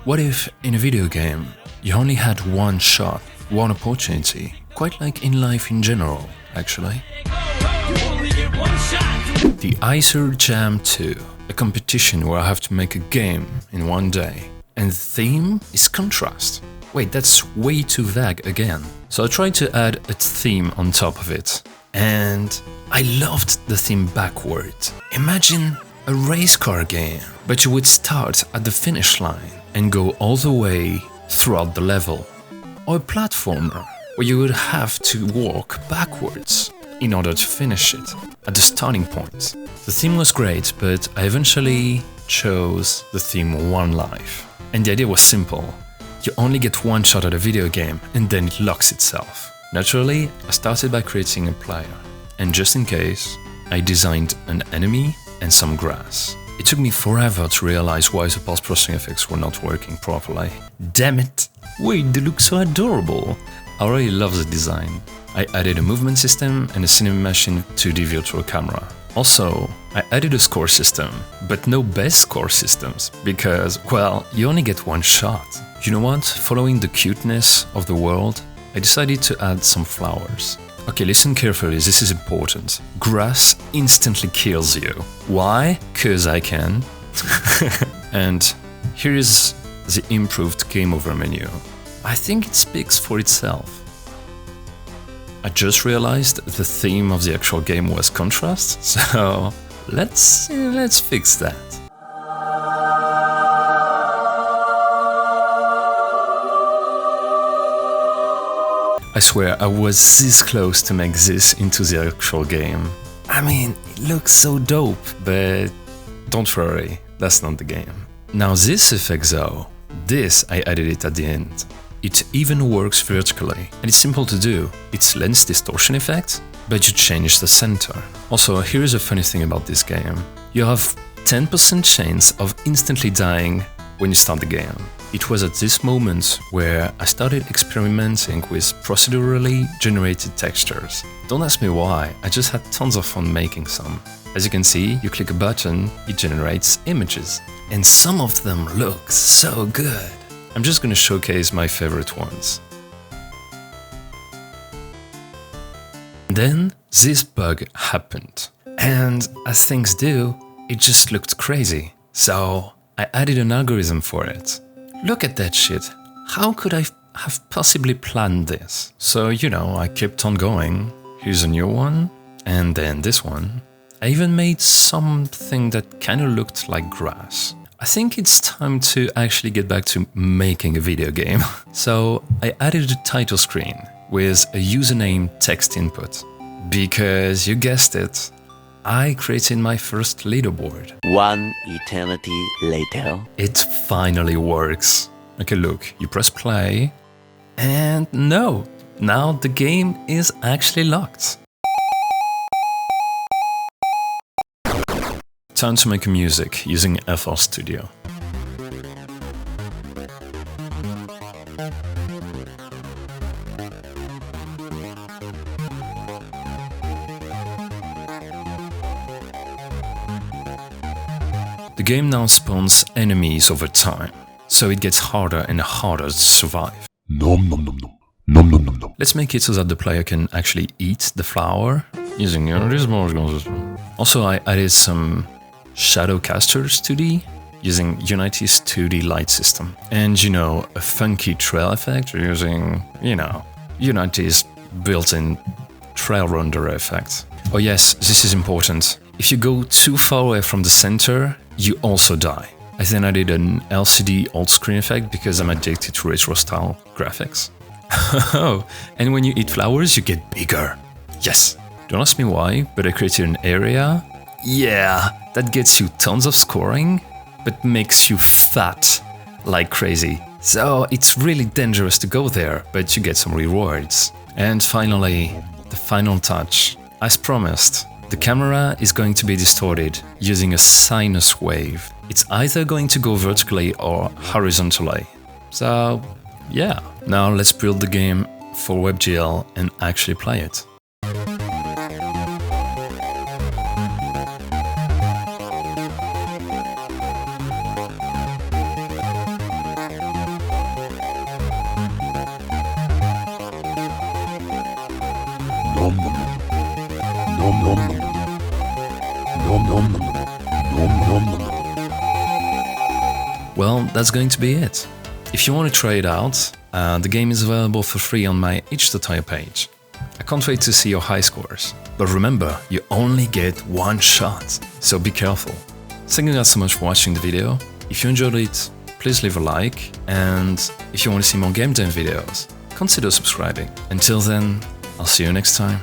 What if, in a video game, you only had one shot, one opportunity, quite like in life in general, actually? The ICER Jam 2, a competition where I have to make a game in one day. And the theme is contrast. Wait, that's way too vague again. So I tried to add a theme on top of it. And I loved the theme backward. Imagine a race car game, but you would start at the finish line and go all the way throughout the level. Or a platformer, where you would have to walk backwards in order to finish it at the starting point. The theme was great, but I eventually chose the theme One Life. And the idea was simple. You only get one shot at a video game and then it locks itself. Naturally, I started by creating a player. And just in case, I designed an enemy and some grass. It took me forever to realize why the post-processing effects were not working properly. Damn it! Wait, they look so adorable! I really love the design. I added a movement system and a cinema machine 2D virtual camera. Also, I added a score system, but no best score systems, because, well, you only get one shot. You know what? Following the cuteness of the world, I decided to add some flowers. Okay, listen carefully, this is important. Grass instantly kills you. Why? 'Cause I can. And here is the improved game over menu. I think it speaks for itself. I just realized the theme of the actual game was contrast, so let's fix that. I swear I was this close to make this into the actual game. I mean, it looks so dope, but don't worry, that's not the game. Now this effect though, this I added it at the end. It even works vertically, and it's simple to do. It's lens distortion effect, but you change the center. Also, here's a funny thing about this game. You have 10% chance of instantly dying when you start the game. It was at this moment where I started experimenting with procedurally generated textures. Don't ask me why, I just had tons of fun making some. As you can see, you click a button, it generates images. And some of them look so good. I'm just gonna showcase my favorite ones. Then this bug happened. And as things do, it just looked crazy. So I added an algorithm for it. Look at that shit. How could I have possibly planned this? So, you know, I kept on going. Here's a new one, and then this one. I even made something that kind of looked like grass. I think it's time to actually get back to making a video game. So I added a title screen with a username text input. Because you guessed it, I created my first leaderboard. One eternity later. It finally works. Okay, look, you press play, and no, now the game is actually locked. Time to make music using FL Studio. The game now spawns enemies over time, so it gets harder and harder to survive. Nom nom nom nom. Nom nom nom nom. Let's make it so that the player can actually eat the flower using this. Also, I added some shadow casters 2D using Unity's 2D light system. And you know, a funky trail effect using, you know, Unity's built-in trail render effect. Oh yes, this is important. If you go too far away from the center, you also die. I then added an LCD alt screen effect because I'm addicted to retro style graphics. Oh, and when you eat flowers, you get bigger. Yes. Don't ask me why, but I created an area. Yeah, that gets you tons of scoring, but makes you fat like crazy. So it's really dangerous to go there, but you get some rewards. And finally, the final touch. As promised, the camera is going to be distorted using a sinus wave. It's either going to go vertically or horizontally. So, yeah. Now let's build the game for WebGL and actually play it. Well, that's going to be it. If you want to try it out, the game is available for free on my itch tutorial page. I can't wait to see your high scores. But remember, you only get one shot, so be careful. Thank you guys so much for watching the video. If you enjoyed it, please leave a like, and if you want to see more game jam videos, consider subscribing. Until then, I'll see you next time.